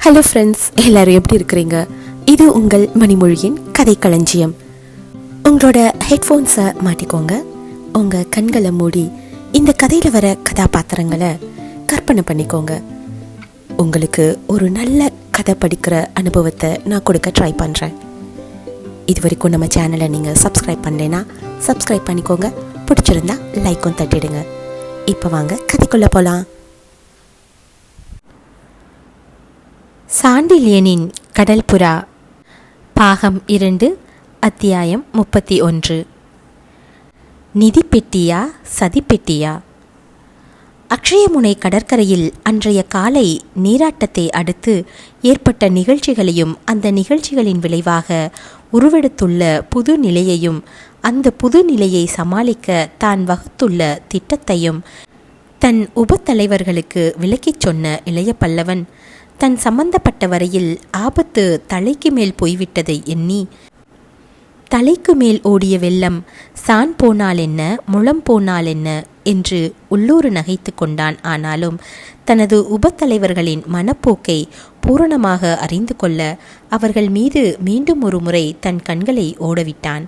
Hello friends, எல்லாரும் எப்படி இருக்கிறீங்க? இது உங்கள் மணிமொழியின் கதை களஞ்சியம். உங்களோட ஹெட்ஃபோன்ஸை மாட்டிக்கோங்க. உங்கள் கண்களை மூடி இந்த கதையில் வர கதாபாத்திரங்களை கற்பனை பண்ணிக்கோங்க. உங்களுக்கு ஒரு நல்ல கதை படிக்கிற அனுபவத்தை நான் கொடுக்க ட்ரை பண்ணுறேன். இது வரைக்கும் நம்ம சேனலை நீங்கள் சப்ஸ்கிரைப் பண்ணலைன்னா சப்ஸ்கிரைப் பண்ணிக்கோங்க. பிடிச்சிருந்தா லைக்கும் தட்டிடுங்க. இப்போ வாங்க கதைக்குள்ளே போகலாம். சாண்டில்யனின் கடல் புறா, பாகம் 2, அத்தியாயம் 31. நிதி பெட்டியா சதி பெட்டியா? அக்ஷயமுனை கடற்கரையில் அன்றைய காலை நீராட்டத்தை அடுத்து ஏற்பட்ட நிகழ்ச்சிகளையும் அந்த நிகழ்ச்சிகளின் விளைவாக உருவெடுத்துள்ள புது நிலையையும் அந்த புது நிலையை சமாளிக்க தான் வகுத்துள்ள திட்டத்தையும் தன் உபத்தலைவர்களுக்கு விளக்கிச் சொன்ன இளைய பல்லவன் தன் சம்பந்தப்பட்ட வரையில் ஆபத்து தலைக்கு மேல் போய்விட்டதை எண்ணி, தலைக்கு மேல் ஓடிய வெள்ளம் சான் போனால் என்ன முழம் போனால் என்ன என்று உள்ளூர் நகைத்து கொண்டான். ஆனாலும் தனது உபத்தலைவர்களின் மனப்போக்கை பூரணமாக அறிந்து கொள்ள அவர்கள் மீது மீண்டும் ஒரு முறை தன் கண்களை ஓடவிட்டான்.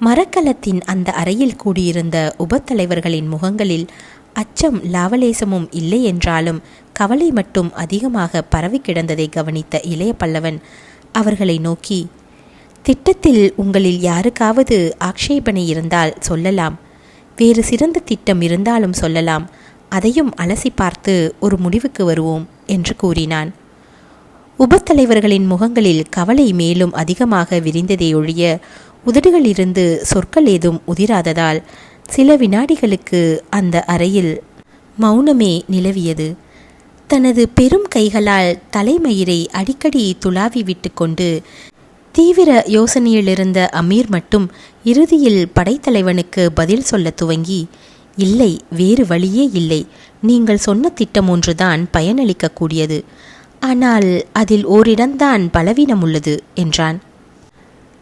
மரக்கலத்தின் அந்த அறையில் கூடியிருந்த உபத்தலைவர்களின் முகங்களில் அச்சம் லாவலேசமும் இல்லை என்றாலும் கவலை மட்டும் அதிகமாக பரவி கிடந்ததை கவனித்த இளைய பல்லவன் அவர்களை நோக்கி, திட்டத்தில் உங்களில் யாருக்காவது ஆக்ஷேபனை இருந்தால் சொல்லலாம், வேறு சிறந்த திட்டம் இருந்தாலும் சொல்லலாம், அதையும் அலசி பார்த்து ஒரு முடிவுக்கு வருவோம் என்று கூறினான். உபத்தலைவர்களின் முகங்களில் கவலை மேலும் அதிகமாக விரிந்ததை ஒழிய உதடுகளிலிருந்து சொற்கள் ஏதும் உதிராததால் சில வினாடிகளுக்கு அந்த அறையில் மௌனமே நிலவியது. தனது பெரும் கைகளால் தலைமயிரை அடிக்கடி துளாவி விட்டு கொண்டு தீவிர யோசனையிலிருந்த அமீர் மட்டும் இறுதியில் படைத்தலைவனுக்கு பதில் சொல்ல துவங்கி, இல்லை, வேறு வழியே இல்லை, நீங்கள் சொன்ன திட்டம் ஒன்றுதான் பயனளிக்கக்கூடியது, ஆனால் அதில் ஓரிடம்தான் பலவீனம் உள்ளது என்றான்.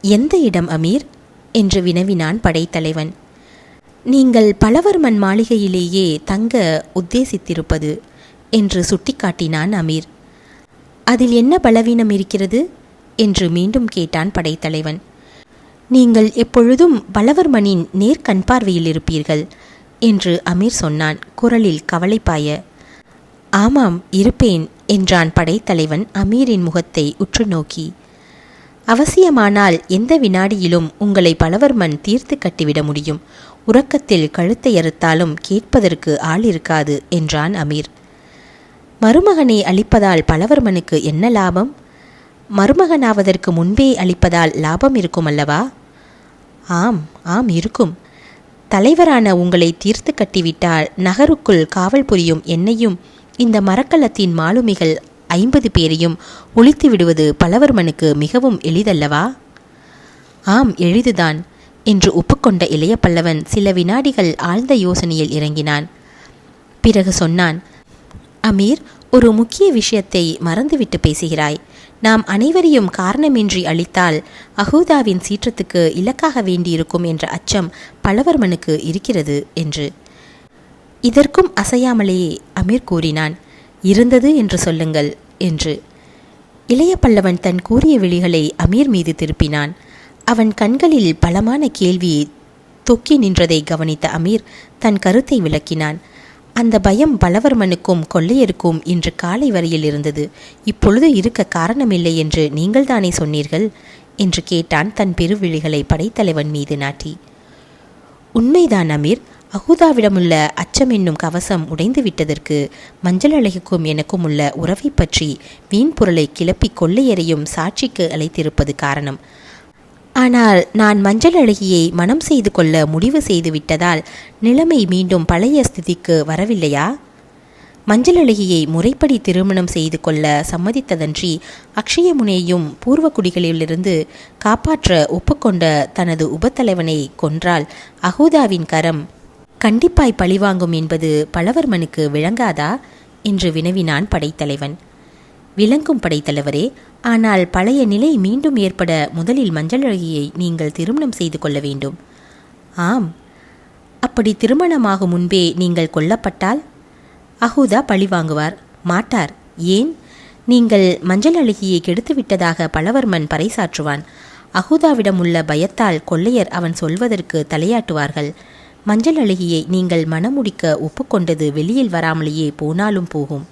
எந்த இடம் அமீர் என்று வினவினான் படைத்தலைவன். நீங்கள் பலவர்மன் மாளிகையிலேயே தங்க உத்தேசித்திருப்பது என்று சுட்டிக்காட்டினான் அமீர். அதில் என்ன பலவீனம் இருக்கிறது என்று மீண்டும் கேட்டான் படைத்தலைவன். நீங்கள் எப்பொழுதும் பலவர்மனின் நேர்கண்பார்வையில் இருப்பீர்கள் என்று அமீர் சொன்னான், குரலில் கவலைப்பாய. ஆமாம், இருப்பேன் என்றான் படைத்தலைவன் அமீரின் முகத்தை உற்று நோக்கி. அவசியமானால் எந்த வினாடியிலும் உங்களை பலவர்மன் தீர்த்து கட்டிவிட முடியும். உறக்கத்தில் கழுத்தை அறுத்தாலும் கேட்பதற்கு ஆள் இருக்காது என்றான் அமீர். மருமகனை அளிப்பதால் பலவர்மனுக்கு என்ன லாபம்? மருமகனாவதற்கு முன்பே அளிப்பதால் லாபம் இருக்கும் அல்லவா? ஆம் ஆம், இருக்கும். தலைவரான உங்களை தீர்த்து கட்டிவிட்டால் நகருக்குள் காவல் புரியும் என்னையும் இந்த மரக்கலத்தின் மாலுமிகள் 50 பேரையும் ஒழித்து விடுவது பலவர்மனுக்கு மிகவும் எளிதல்லவா? ஆம், எளிதுதான் என்று ஒப்புக்கொண்ட இளைய பல்லவன் சில வினாடிகள் ஆழ்ந்த யோசனையில் இறங்கினான். பிறகு சொன்னான், அமீர், ஒரு முக்கிய விஷயத்தை மறந்துவிட்டு பேசுகிறாய். நாம் அனைவரையும் காரணமின்றி அளித்தால் அஹூதாவின் சீற்றத்துக்கு இலக்காக வேண்டியிருக்கும் என்ற அச்சம் பலவர்மனுக்கு இருக்கிறது என்று. இதற்கும் அசையாமலேயே அமீர் கூறினான், இருந்தது என்று சொல்லுங்கள் என்று. இளைய பல்லவன் தன் கூறிய விழிகளை அமீர் மீது திருப்பினான். அவன் கண்களில் பலமான கேள்வி தொக்கி நின்றதை கவனித்த அமீர் தன் கருத்தை விளக்கினான். அந்த பயம் பலவர்மனுக்கும் கொள்ளையருக்கும் இன்று காலை வரையில் இருந்தது. இப்பொழுது இருக்க காரணமில்லை என்று நீங்கள் தானே சொன்னீர்கள் என்று கேட்டான் தன் பெருவிழிகளை படைத்தலைவன் மீது நாட்டி. உண்மைதான் அமீர். அஹூதாவிடமுள்ள அச்சம் என்னும் கவசம் உடைந்து விட்டதற்கு மஞ்சள் அழகிக்கும் எனக்கும் உள்ள உறவை பற்றி வீண் பொருளை கிளப்பி கொள்ளையரையும் சாட்சிக்கு அழைத்திருப்பது காரணம். ஆனால் நான் மஞ்சள் அழகியை மனம் செய்து கொள்ள முடிவு செய்து விட்டதால் நிலைமை மீண்டும் பழைய ஸ்திதிக்கு வரவில்லையா? மஞ்சள் அழகியை முறைப்படி திருமணம் செய்து கொள்ள சம்மதித்ததன்றி அக்ஷயமுனையையும் பூர்வகுடிகளிலிருந்து காப்பாற்ற ஒப்புக்கொண்ட தனது உபத்தலைவனை கொன்றால் அஹூதாவின் கரம் கண்டிப்பாய் பழிவாங்கும் என்பது பலவர்மனுக்கு விளங்காதா என்று வினவினான் படைத்தலைவன். விளங்கும் படைத்தலைவரே, ஆனால் பழைய நிலை மீண்டும் ஏற்பட முதலில் மஞ்சள் அழகியை நீங்கள் திருமணம் செய்து கொள்ள வேண்டும். ஆம், அப்படி திருமணமாகும் முன்பே நீங்கள் கொல்லப்பட்டால் அஹூதா பழி வாங்குவார். மாட்டார். ஏன்? நீங்கள் மஞ்சள் அழகியை கெடுத்துவிட்டதாக பலவர்மன் பறைசாற்றுவான். அகூதாவிடம் உள்ள பயத்தால் கொள்ளையர் அவன் சொல்வதற்கு தலையாட்டுவார்கள். மஞ்சள் அழகியை நீங்கள் மணமுடிக்க ஒப்புக்கொண்டது வெளியில் வராமலேயே போனாலும் போகும்.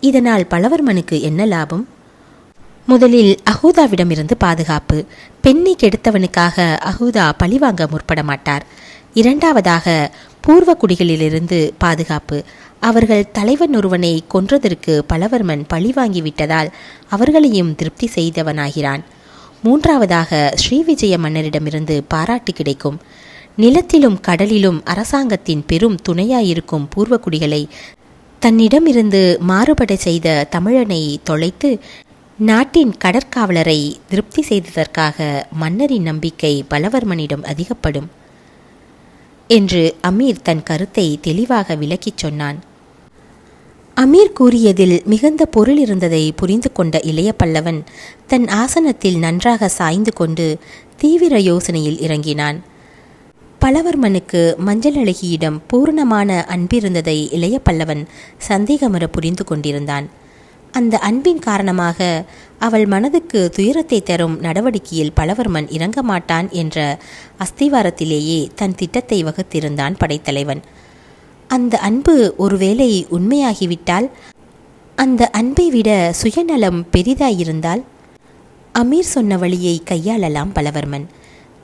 இதனால் பலவர்மனுக்கு என்ன லாபம்? முதலில் அகூதாவிடமிருந்து பாதுகாப்பு. பெண்ணை கெடுத்தவனுக்காக அகூதா பழிவாங்க முற்பட மாட்டார். இரண்டாவதாக பூர்வ குடிகளிலிருந்து பாதுகாப்பு. அவர்கள் தலைவன் ஒருவனை கொன்றதற்கு பலவர்மன் பழிவாங்கிவிட்டதால் அவர்களையும் திருப்தி செய்தவனாகிறான். மூன்றாவதாக ஸ்ரீவிஜய மன்னரிடமிருந்து பாராட்டு கிடைக்கும். நிலத்திலும் கடலிலும் அரசாங்கத்தின் பெரும் துணையாயிருக்கும் பூர்வக்குடிகளை தன்னிடமிருந்து மாறுபட செய்த தமிழனை தொலைத்து நாட்டின் கடற்காவலரை திருப்தி செய்ததற்காக மன்னரின் நம்பிக்கை பலவர்மனிடம் அதிகப்படும் என்று அமீர் தன் கருத்தை தெளிவாக விளக்கிச் சொன்னான். அமீர் கூறியதில் மிகுந்த பொருள் இருந்ததை புரிந்து கொண்ட இளைய பல்லவன் தன் ஆசனத்தில் நன்றாக சாய்ந்து கொண்டு தீவிர யோசனையில் இறங்கினான். பலவர்மனுக்கு மஞ்சள் அழகியிடம் பூர்ணமான அன்பிருந்ததை இளைய பல்லவன் சந்தேகமற புரிந்து கொண்டிருந்தான். அந்த அன்பின் காரணமாக அவள் மனதுக்கு துயரத்தை தரும் நடவடிக்கையில் பலவர்மன் இறங்க மாட்டான் என்ற அஸ்திவாரத்திலேயே தன் திட்டத்தை வகுத்திருந்தான் படைத்தலைவன். அந்த அன்பு ஒருவேளை உண்மையாகிவிட்டால், அந்த அன்பை விட சுயநலம் பெரிதாயிருந்தால் அமீர் சொன்ன வழியை கையாளலாம் பலவர்மன்.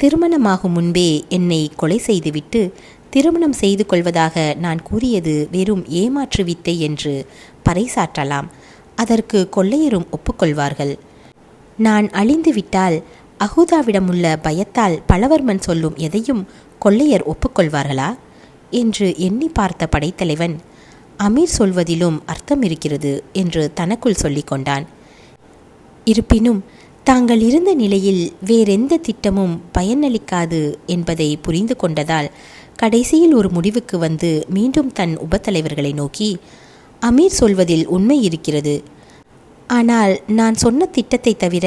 திருமணமாகும் முன்பே என்னை கொலை செய்துவிட்டு திருமணம் செய்து கொள்வதாக நான் கூறியது வெறும் ஏமாற்று வித்தை என்று பறைசாற்றலாம். அதற்கு கொள்ளையரும் ஒப்புக்கொள்வார்கள். நான் அழிந்துவிட்டால் அகூதாவிடமுள்ள பயத்தால் பலவர்மன் சொல்லும் எதையும் கொள்ளையர் ஒப்புக்கொள்வார்களா என்று எண்ணி பார்த்த படைத்தலைவன், அமீர் சொல்வதிலும் அர்த்தம் இருக்கிறது என்று தனக்குள் சொல்லிக் கொண்டான். இருப்பினும் தாங்கள் இருந்த நிலையில் வேறெந்த திட்டமும் பயனளிக்காது என்பதை புரிந்து கொண்டதால் கடைசியில் ஒரு முடிவுக்கு வந்து மீண்டும் தன் உபத்தலைவர்களை நோக்கி, அமீர் சொல்வதில் உண்மை இருக்கிறது. ஆனால் நான் சொன்ன திட்டத்தை தவிர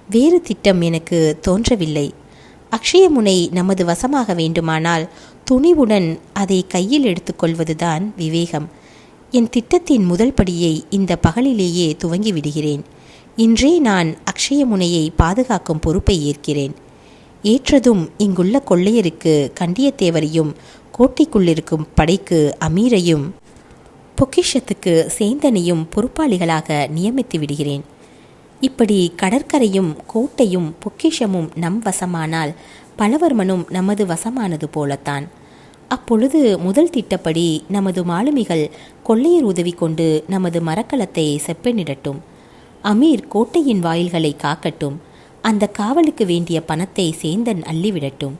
வேறு திட்டம் எனக்கு தோன்றவில்லை. அக்ஷயமுனை நமது வசமாக வேண்டுமானால் துணிவுடன் அதை கையில் எடுத்துக்கொள்வதுதான் விவேகம். என் திட்டத்தின் முதல் படியை இந்த பகலிலேயே துவங்கி விடுகிறேன். இன்றே நான் அக்ஷயமுனையை பாதுகாக்கும் பொறுப்பை ஏற்கிறேன். ஏற்றதும் இங்குள்ள கொள்ளையருக்கு கண்டியத்தேவரையும் கோட்டைக்குள்ளிருக்கும் படைக்கு அமீரையும் பொக்கிஷத்துக்கு சேந்தனையும் பொறுப்பாளிகளாக நியமித்து விடுகிறேன். இப்படி கடற்கரையும் கோட்டையும் பொக்கிஷமும் நம் வசமானால் பலவர்மனும் நமது வசமானது போலத்தான். அப்பொழுது முதல் திட்டப்படி நமது மாலுமிகள் கொள்ளையர் உதவி கொண்டு நமது மரக்கலத்தை செப்பனிடட்டும். அமீர் கோட்டையின் வாயில்களை காக்கட்டும். அந்த காவலுக்கு வேண்டிய பணத்தை சேந்தன் அள்ளிவிடட்டும்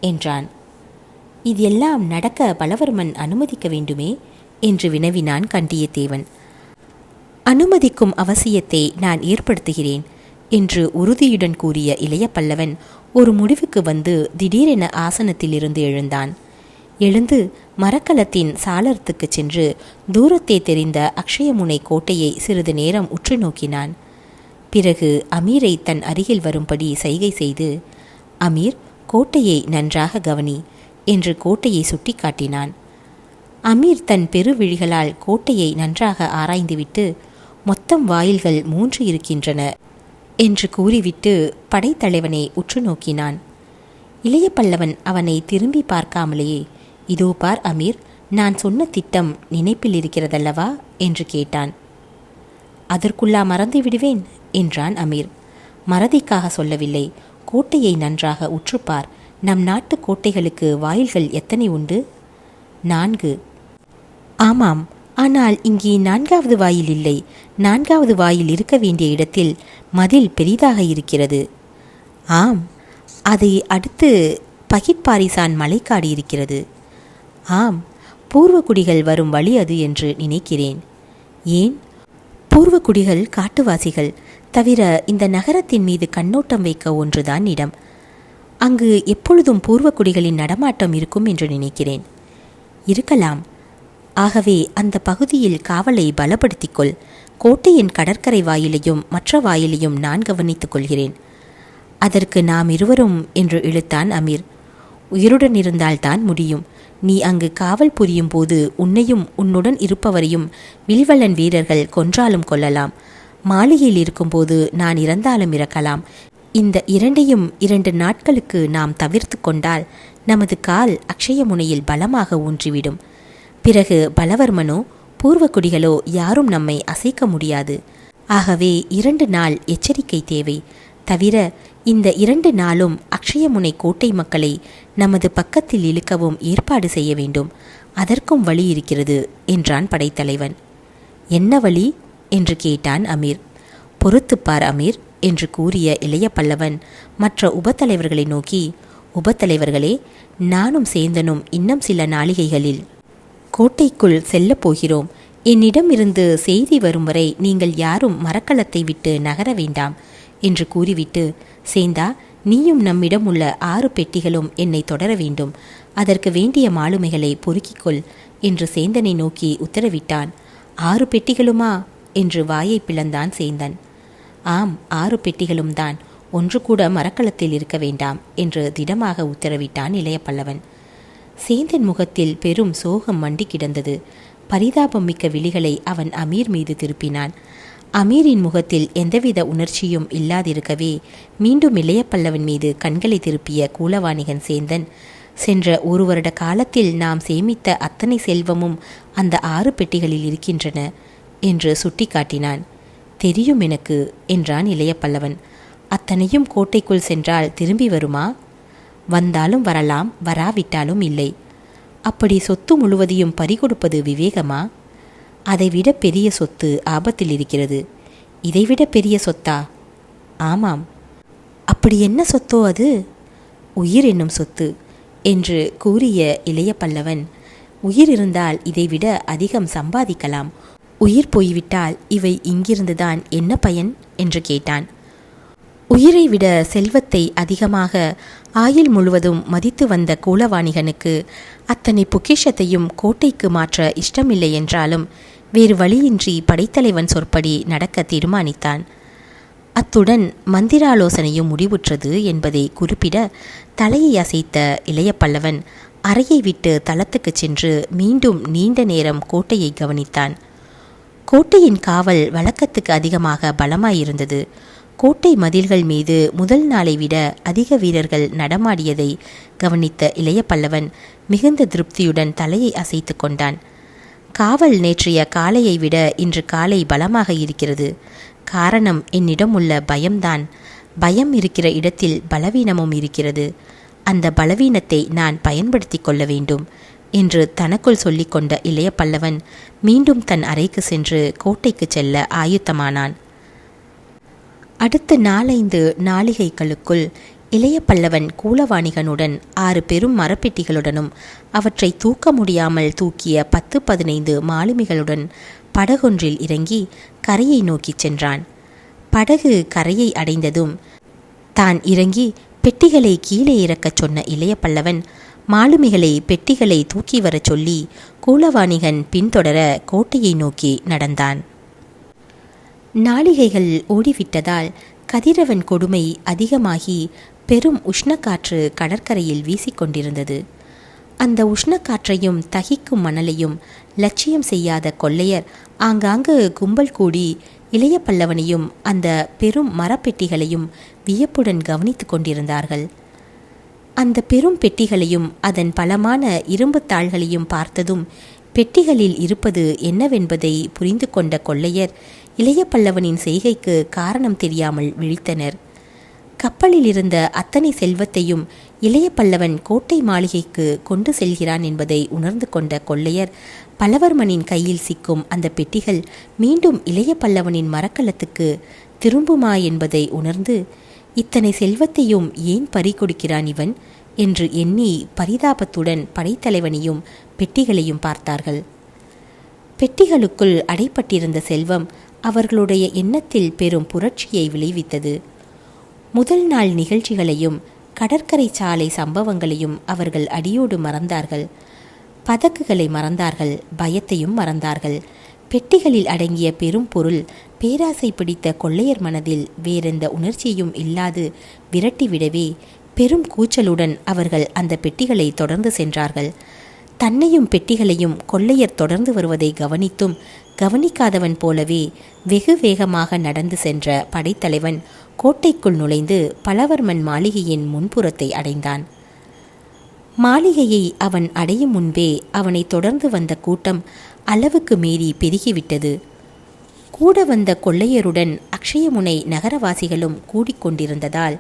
என்றான். இதெல்லாம் நடக்க பலவர்மன் அனுமதிக்க வேண்டுமே என்று வினவினான் கண்டியத்தேவன். அனுமதிக்கும் அவசியத்தை நான் ஏற்படுத்துகிறேன் என்று உறுதியுடன் கூறிய இளைய பல்லவன் ஒரு முடிவுக்கு வந்து திடீரென ஆசனத்திலிருந்து எழுந்தான். எழுந்து மரக்கலத்தின் சாளரத்துக்கு சென்று தூரத்தே தெரிந்த அக்ஷயமுனை கோட்டையை சிறிது நேரம் உற்று நோக்கினான். பிறகு அமீரை தன் அருகில் வரும்படி சைகை செய்து, அமீர், கோட்டையை நன்றாக கவனி என்று கோட்டையை சுட்டி காட்டினான். அமீர் தன் பெருவிழிகளால் கோட்டையை நன்றாக ஆராய்ந்துவிட்டு, மொத்தம் வாயில்கள் 3 இருக்கின்றன என்று கூறிவிட்டு படைத்தலைவனை உற்று நோக்கினான். இளைய பல்லவன் அவனை திரும்பி பார்க்காமலேயே, இதோ பார் அமீர், நான் சொன்ன திட்டம் நினைப்பில் இருக்கிறதல்லவா என்று கேட்டான். அதற்குள்ளா மறந்து விடுவேன் என்றான் அமீர். மறதிக்காக சொல்லவில்லை, கோட்டையை நன்றாக உற்றுப்பார். நம் நாட்டு கோட்டைகளுக்கு வாயில்கள் எத்தனை உண்டு? 4. ஆமாம், ஆனால் இங்கே 4வது வாயில் இல்லை. 4வது வாயில் இருக்க வேண்டிய இடத்தில் மதில் பெரிதாக இருக்கிறது. ஆம், அதை அடுத்து பகிட்பாரிசான் மலைக்காடு இருக்கிறது. ஆம், பூர்வக்குடிகள் வரும் வழி அது என்று நினைக்கிறேன். ஏன்? பூர்வக்குடிகள் காட்டுவாசிகள். தவிர இந்த நகரத்தின் மீது கண்ணோட்டம் வைக்க ஒன்றுதான் இடம். அங்கு எப்பொழுதும் பூர்வக்குடிகளின் நடமாட்டம் இருக்கும் என்று நினைக்கிறேன். இருக்கலாம். ஆகவே அந்த பகுதியில் காவலை பலப்படுத்திக்கொள். கோட்டையின் கடற்கரை வாயிலையும் மற்ற வாயிலையும் நான் கவனித்துக் கொள்கிறேன். அதற்கு நாம் இருவரும் என்று இழுத்தான் அமீர். உயிருடன் இருந்தால்தான் முடியும். நீ அங்கு காவல் புரியும் போது உன்னையும் உன்னுடன் இருப்பவரையும் வில்வலன் வீரர்கள் கொன்றாலும் கொள்ளலாம். மாளிகையில் இருக்கும்போது நான் இறந்தாலும் இறக்கலாம். இந்த இரண்டையும் 2 நாட்களுக்கு நாம் தவிர்த்து கொண்டால் நமது கால் அக்ஷயமுனையில் பலமாக ஊன்றிவிடும். பிறகு பலவர்மனோ பூர்வக்குடிகளோ யாரும் நம்மை அசைக்க முடியாது. ஆகவே 2 நாள் எச்சரிக்கை தேவை. தவிர இந்த 2 நாளும் அக்ஷயமுனை கோட்டை மக்களை நமது பக்கத்தில் இழுக்கவும் ஏற்பாடு செய்ய வேண்டும். அதற்கும் வழி இருக்கிறது என்றான் படைத்தலைவன். என்ன வழி என்று கேட்டான் அமீர். பொறுத்துப்பார் அமீர் என்று கூறிய இளைய பல்லவன் மற்ற உபத்தலைவர்களை நோக்கி, உபத்தலைவர்களே, நானும் சேந்தனும் இன்னும் சில நாளிகைகளில் கோட்டைக்குள் செல்லப் போகிறோம். என்னிடம் இருந்து செய்தி வரும் வரை நீங்கள் யாரும் மரக்கலத்தை விட்டு நகர வேண்டாம் என்று கூறிவிட்டு, சேந்தா, நீயும் நம்மிடம் உள்ள 6 பெட்டிகளும் என்னை தொடர வேண்டும். அதற்கு வேண்டிய மாலுமைகளை பொறுக்கிக்கொள் என்று சேந்தனை நோக்கி உத்தரவிட்டான். 6 பெட்டிகளுமா என்று வாயை பிளந்தான் சேந்தன். ஆம், 6 பெட்டிகளும் தான். ஒன்று கூட மரக்கலத்தில் இருக்க வேண்டாம் என்று திடமாக உத்தரவிட்டான் இளைய பல்லவன். சேந்தன் முகத்தில் பெரும் சோகம் மண்டி கிடந்தது. பரிதாபம் மிக்க விழிகளை அவன் அமீர் மீது திருப்பினான். அமீரின் முகத்தில் எந்தவித உணர்ச்சியும் இல்லாதிருக்கவே மீண்டும் இளைய பல்லவன் மீது கண்களை திருப்பிய கூலவாணிகன் சேந்தன், சென்ற 1 வருட காலத்தில் நாம் சேமித்த அத்தனை செல்வமும் அந்த 6 பெட்டிகளில் இருக்கின்றன என்று சுட்டி காட்டினான். தெரியும் எனக்கு என்றான் இளைய பல்லவன். அத்தனையும் கோட்டைக்குள் சென்றால் திரும்பி வருமா? வந்தாலும் வரலாம், வராவிட்டாலும் இல்லை. அப்படி சொத்து முழுவதையும் பறிகொடுப்பது விவேகமா? அதைவிட பெரிய சொத்து ஆபத்தில் இருக்கிறது. இதைவிட பெரிய சொத்தா? ஆமாம். அப்படி என்ன சொத்தோ அது? உயிர் என்னும் சொத்து என்று கூறிய இளைய பல்லவன், உயிர் இருந்தால் இதைவிட அதிகம் சம்பாதிக்கலாம். உயிர் போய்விட்டால் இவை இங்கிருந்துதான் என்ன பயன் என்று கேட்டான். உயிரை விட செல்வத்தை அதிகமாக ஆயுள் முழுவதும் மதித்து வந்த கூலவாணிகனுக்கு அத்தனை பொக்கிஷத்தையும் கோட்டைக்கு மாற்ற இஷ்டமில்லை என்றாலும் வேறு வழியின்றி படைத்தலைவன் சொற்படி நடக்க தீர்மானித்தான். அத்துடன் மந்திராலோசனையும் முடிவுற்றது என்பதை குறிப்பிட தலையை அசைத்த இளைய பல்லவன் அறையை விட்டு தளத்துக்கு சென்று மீண்டும் நீண்ட நேரம் கோட்டையை கவனித்தான். கோட்டையின் காவல் வழக்கத்துக்கு அதிகமாக பலமாயிருந்தது. கோட்டை மதில்கள் மீது முதல் நாளை விட அதிக வீரர்கள் நடமாடியதை கவனித்த இளைய பல்லவன் மிகுந்த திருப்தியுடன் தலையை அசைத்து கொண்டான். காவல் நேற்றைய காலையை விட இன்று காலை பலமாக இருக்கிறது. காரணம் என்னிடம் உள்ள பயம்தான். பயம் இருக்கிற இடத்தில் பலவீனமும் இருக்கிறது. அந்த பலவீனத்தை நான் பயன்படுத்தி கொள்ள வேண்டும் என்று தனக்குள் சொல்லிக்கொண்ட இளைய பல்லவன் மீண்டும் தன் அறைக்கு சென்று கோட்டைக்கு செல்ல ஆயுத்தமானான். அடுத்த 4-5 நாளிகைகளுக்குள் இளைய பல்லவன் கூலவாணிகனுடன் 6 பெரும் மரப்பெட்டிகளுடனும் அவற்றை தூக்க முடியாமல் தூக்கிய 10-15 மாலுமிகளுடன் படகொன்றில் இறங்கி கரையை நோக்கிச் சென்றான். படகு கரையை அடைந்ததும் தான் இறங்கி பெட்டிகளை கீழே இறக்கச் சொன்ன இளைய பல்லவன் மாலுமிகளை பெட்டிகளை தூக்கி வரச் சொல்லி கூலவாணிகன் பின்தொடர கோட்டையை நோக்கி நடந்தான். நாளிகைகள் ஓடிவிட்டதால் கதிரவன் கொடுமை அதிகமாகி பெரும் உஷ்ணக்காற்று கடற்கரையில் வீசிக்கொண்டிருந்தது. அந்த உஷ்ணக்காற்றையும் தகிக்கும் மணலையும் லட்சியம் செய்யாத கொள்ளையர் ஆங்காங்கு கும்பல் கூடி இளைய பல்லவனையும் அந்த பெரும் மரப்பெட்டிகளையும் வியப்புடன் கவனித்து கொண்டிருந்தார்கள். அந்த பெரும் பெட்டிகளையும் அதன் பலமான இரும்பு தாள்களையும் பார்த்ததும் பெட்டிகளில் இருப்பது என்னவென்பதை புரிந்து கொண்ட கொள்ளையர் இளைய பல்லவனின் செய்கைக்கு காரணம் தெரியாமல் விழித்தனர். கப்பலில் இருந்த அத்தனை செல்வத்தையும் இளைய பல்லவன் கோட்டை மாளிகைக்கு கொண்டு செல்கிறான் என்பதை உணர்ந்து கொண்ட கொள்ளையர் பல்லவர்மனின் கையில் சிக்கும் அந்த பெட்டிகள் மீண்டும் இளைய பல்லவனின் மரக்கலத்துக்கு திரும்புமா என்பதை உணர்ந்து, இத்தனை செல்வத்தையும் ஏன் பறிகொடுக்கிறான் இவன் என்று எண்ணி பரிதாபத்துடன் படைத்தலைவனையும் பெட்டிகளையும் பார்த்தார்கள். பெட்டிகளுக்குள் அடைப்பட்டிருந்த செல்வம் அவர்களுடைய எண்ணத்தில் பெரும் புரட்சியை விளைவித்தது. முதல் நாள் நிகழ்ச்சிகளையும் கடற்கரை சாலை சம்பவங்களையும் அவர்கள் அடியோடு மறந்தார்கள். பதக்குகளை மறந்தார்கள், பயத்தையும் மறந்தார்கள். பெட்டிகளில் அடங்கிய பெரும் பொருள் பேராசை பிடித்த கொள்ளையர் மனதில் வேறெந்த உணர்ச்சியும் இல்லாது விரட்டிவிடவே பெரும் கூச்சலுடன் அவர்கள் அந்த பெட்டிகளை தொடர்ந்து சென்றார்கள். தன்னையும் பெட்டிகளையும் கொள்ளையர் தொடர்ந்து வருவதை கவனித்தும் கவனிக்காதவன் போலவே வெகு வேகமாக நடந்து சென்ற படைத்தலைவன் கோட்டைக்குள் நுழைந்து பலவர்மன் மாளிகையின் முன்புறத்தை அடைந்தான். மாளிகையை அவன் அடையும் முன்பே அவனை தொடர்ந்து வந்த கூட்டம் அளவுக்கு மீறி பெருகிவிட்டது. கூட வந்த கொள்ளையருடன் அக்ஷயமுனை நகரவாசிகளும் கூடிக்கொண்டிருந்ததால்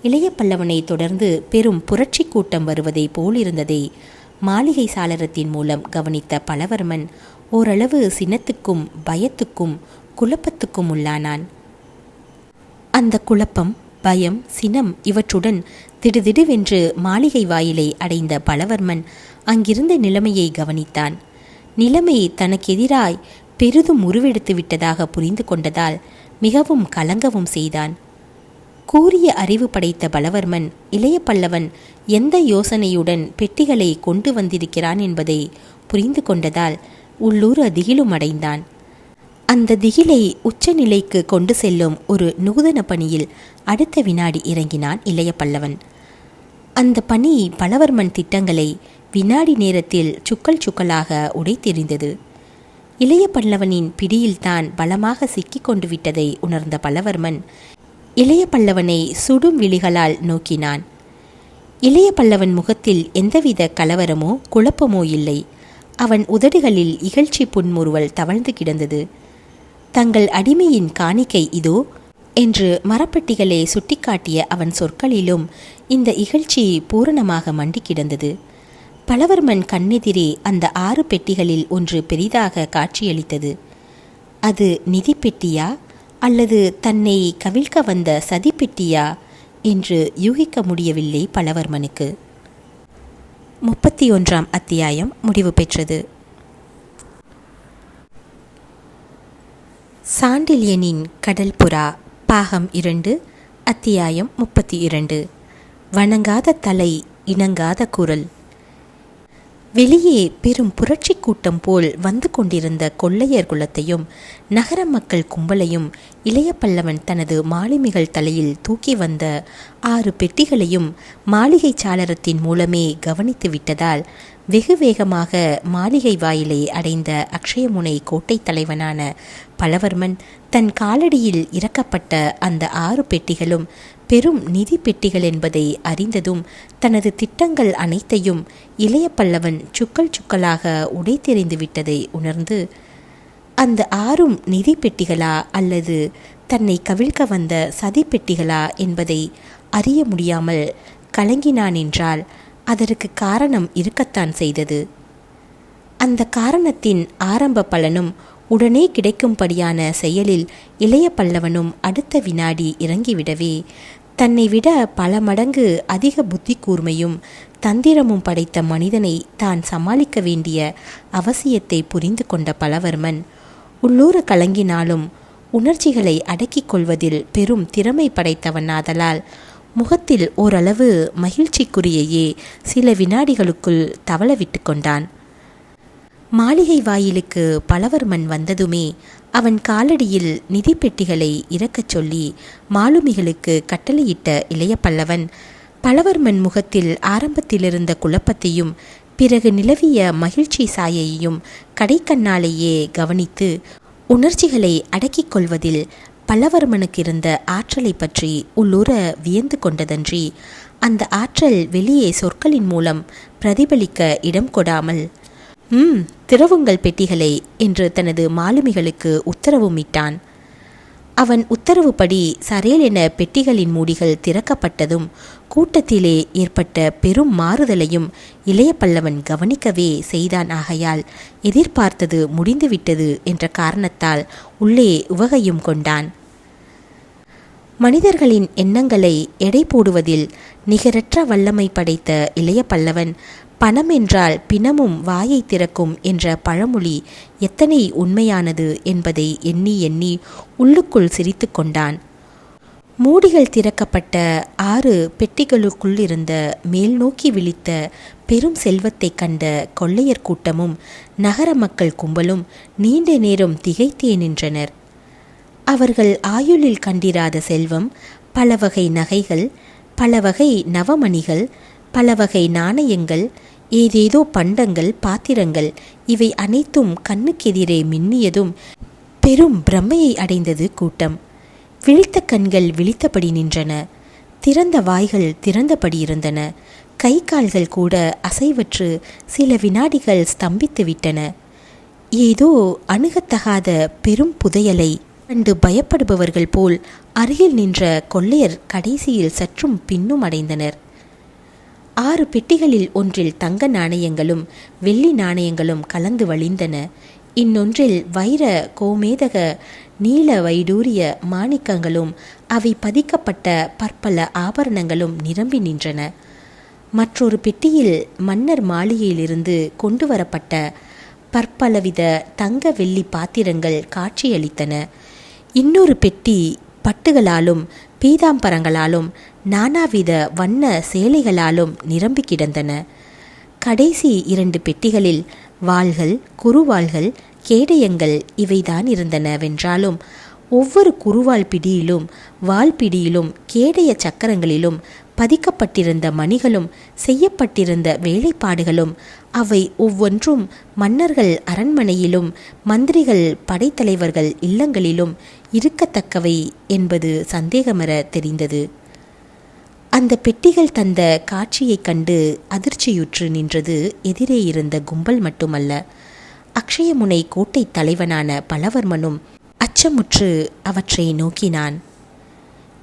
இளைய பல்லவனை தொடர்ந்து பெரும் புரட்சி கூட்டம் வருவதை போலிருந்ததை மாளிகை சாளரத்தின் மூலம் கவனித்த பலவர்மன் ஓரளவு சினத்துக்கும் பயத்துக்கும் குழப்பத்துக்கும் உள்ளானான். அந்த குழப்பம், பயம், சினம் இவற்றுடன் திடுதிடுவென்று மாளிகை வாயிலை அடைந்த பலவர்மன் அங்கிருந்த நிலைமையை கவனித்தான். நிலைமை தனக்கெதிராய் பெரிதும் உருவெடுத்து விட்டதாக புரிந்து கொண்டதால் மிகவும் கலங்கவும் செய்தான். கூரிய அறிவு படைத்த பலவர்மன் இளைய பல்லவன் எந்த யோசனையுடன் பெட்டிகளை கொண்டு வந்திருக்கிறான் என்பதை புரிந்து கொண்டதால் உள்ளூர திகிலும் அடைந்தான். அந்த திகிலை உச்சநிலைக்கு கொண்டு செல்லும் ஒரு நூதன பணியில் அடுத்த வினாடி இறங்கினான் இளைய பல்லவன். அந்த பணி பலவர்மன் திட்டங்களை வினாடி நேரத்தில் சுக்கல் சுக்கலாக உடைத்தெறிந்தது. இளைய பல்லவனின் பிடியில்தான் பலமாக சிக்கிக் கொண்டு விட்டதை உணர்ந்த பலவர்மன் இளைய பல்லவனை சுடும் விழிகளால் நோக்கினான். இளைய பல்லவன் முகத்தில் எந்தவித கலவரமோ குழப்பமோ இல்லை. அவன் உதடுகளில் இகழ்ச்சி புன்முறுவல் தவழ்ந்து கிடந்தது. தங்கள் அடிமையின் காணிக்கை இதோ என்று மரப்பெட்டிகளை சுட்டிக்காட்டிய அவன் சொற்களிலும் இந்த இகழ்ச்சி பூரணமாக மண்டி கிடந்தது. பலவர்மன் கண்ணெதிரே அந்த 6 பெட்டிகளில் ஒன்று பெரிதாக காட்சியளித்தது. அது நிதி பெட்டியா அல்லது தன்னை கவிழ்க்க வந்த சதி பெட்டியா என்று யூகிக்க முடியவில்லை பலவர்மனுக்கு. 31ஆம் அத்தியாயம் முடிவு பெற்றது. சாண்டில்யனின் கடல் புறா பாகம் 2 அத்தியாயம் 32. வணங்காத தலை இணங்காத குரல். வெளியே பெரும் புரட்சி கூட்டம் போல் வந்து கொண்டிருந்த கொள்ளையர் குலத்தையும் நகர மக்கள் கும்பலையும் இளைய பல்லவன் தனது மாலுமிகள் தலையில் தூக்கி வந்த 6 பெட்டிகளையும் மாளிகை சாளரத்தின் மூலமே கவனித்து விட்டதால் வெகு வேகமாக மாளிகை வாயிலை அடைந்த அக்ஷயமுனை கோட்டை தலைவனான பலவர்மன் தன் காலடியில் இறக்கப்பட்ட அந்த 6 பெட்டிகளும் பெரும் நிதி பெட்டிகள் என்பதை அறிந்ததும் தனது திட்டங்கள் அனைத்தையும் இளைய பல்லவன் சுக்கல் சுக்கலாக உடைத்தெறிந்து விட்டதை உணர்ந்து அந்த 6ம் நிதி பெட்டிகளா அல்லது தன்னை கவிழ்க்க வந்த சதி பெட்டிகளா என்பதை அறிய முடியாமல் கலங்கினான் என்றால் அதற்கு காரணம் இருக்கத்தான் செய்தது. அந்த காரணத்தின் ஆரம்ப பலனும் உடனே கிடைக்கும்படியான செயலில் இளைய பல்லவனும் அடுத்த வினாடி இறங்கிவிடவே தன்னை விட பல மடங்கு அதிக புத்தி கூர்மையும் தந்திரமும் படைத்த மனிதனை தான் சமாளிக்க வேண்டிய அவசியத்தை புரிந்து கொண்ட பலவர்மன் உள்ளூர கலங்கினாலும் உணர்ச்சிகளை அடக்கிக் கொள்வதில் பெரும் திறமை படைத்தவனாதலால் முகத்தில் ஓரளவு மகிழ்ச்சிக்குரியையே சில வினாடிகளுக்குள் தவள விட்டு கொண்டான். மாளிகை வாயிலுக்கு பலவர்மன் வந்ததுமே அவன் காலடியில் நிதி பெட்டிகளை இறக்கச் சொல்லி மாலுமிகளுக்கு கட்டளையிட்ட இளைய பல்லவன் பலவர்மன் முகத்தில் ஆரம்பத்திலிருந்த குழப்பத்தையும் பிறகு நிலவிய மகிழ்ச்சி சாயையும் கடைக்கண்ணாலேயே கவனித்து உணர்ச்சிகளை அடக்கிக் கொள்வதில் பல்லவர்மனுக்கு இருந்த ஆற்றலை பற்றி உள்ளூர வியந்து கொண்டதன்றி அந்த ஆற்றல் வெளியே சொற்களின் மூலம் பிரதிபலிக்க இடம் கொடாமல் திறவுங்கள் பெட்டிகளை என்று தனது மாலுமிகளுக்கு உத்தரவுமிட்டான். அவன் உத்தரவுப்படி சரேல் என பெட்டிகளின் மூடிகள் திறக்கப்பட்டதும் கூட்டத்திலே ஏற்பட்ட பெரும் மாறுதலையும் இளைய பல்லவன் கவனிக்கவே செய்தான். ஆகையால் எதிர்பார்த்தது முடிந்துவிட்டது என்ற காரணத்தால் உள்ளே உவகையும் கொண்டான். மனிதர்களின் எண்ணங்களை எடை போடுவதில் நிகரற்ற வல்லமை படைத்த இளைய பல்லவன் பணம் என்றால் பிணமும் வாயை திறக்கும் என்ற பழமொழி எத்தனை உண்மையானது என்பதை எண்ணி எண்ணி உள்ளுக்குள் சிரித்து கொண்டான். மூடிகள் திறக்கப்பட்ட 6 பெட்டிகளுக்குள்ளிருந்த மேல் நோக்கி விழித்த பெரும் செல்வத்தை கண்ட கொள்ளையர் கூட்டமும் நகர மக்கள் கும்பலும் நீண்ட நேரம் திகைத்தே நின்றனர். அவர்கள் ஆயுளில் கண்டிராத செல்வம், பல வகை நகைகள், பல வகை நவமணிகள், பல வகை நாணயங்கள், ஏதேதோ பண்டங்கள், பாத்திரங்கள் இவை அனைத்தும் கண்ணுக்கெதிரே மின்னியதும் பெரும் பிரமையை அடைந்தது கூட்டம். விழித்த கண்கள் விழித்தபடி நின்றன. திறந்த வாய்கள் திறந்தபடி இருந்தன. கை கால்கள் கூட அசைவற்று சில வினாடிகள் ஸ்தம்பித்து விட்டன. ஏதோ அணுகத்தகாத பெரும் புதையலை கண்டு பயப்படுபவர்கள் போல் அருகில் நின்ற கொள்ளையர் கடைசியில் சற்றும் பின்னும் அடைந்தனர். 6 பெட்டிகளில் ஒன்றில் தங்க நாணயங்களும் வெள்ளி நாணயங்களும் கலந்து வழிந்தன. இன்னொன்றில் வைர, கோமேதக, நீல வைடூரிய மாணிக்கங்களும் அவை பதிக்கப்பட்ட பற்பல ஆபரணங்களும் நிரம்பி நின்றன. மற்றொரு பெட்டியில் மன்னர் மாளிகையிலிருந்து கொண்டு வரப்பட்ட பற்பலவித தங்க வெள்ளி பாத்திரங்கள் காட்சியளித்தன. இன்னொரு பெட்டி பட்டுகளாலும் பீதாம்பரங்களாலும் நானாவித வண்ண சேலைகளாலும் நிரம்பி கிடந்தன. கடைசி 2 பெட்டிகளில் வாள்கள், குறுவாள்கள், கேடயங்கள் இவைதான் இருந்தனவென்றாலும் ஒவ்வொரு குறுவாள் பிடியிலும் வாள் பிடியிலும் கேடய சக்கரங்களிலும் பதிக்கப்பட்டிருந்த மணிகளும் செய்யப்பட்டிருந்த வேலைப்பாடுகளும் அவை ஒவ்வொன்றும் மன்னர்கள் அரண்மனையிலும் மந்திரிகள் படைத்தலைவர்கள் இல்லங்களிலும் இருக்கத்தக்கவை என்பது சந்தேகமற தெரிந்தது. அந்த பெட்டிகள் தந்த காட்சியைக் கண்டு அதிர்ச்சியுற்று நின்றது எதிரே இருந்த கும்பல் மட்டுமல்ல, அக்ஷயமுனை கோட்டை தலைவனான பலவர்மனும் அச்சமுற்று அவற்றை நோக்கினான்.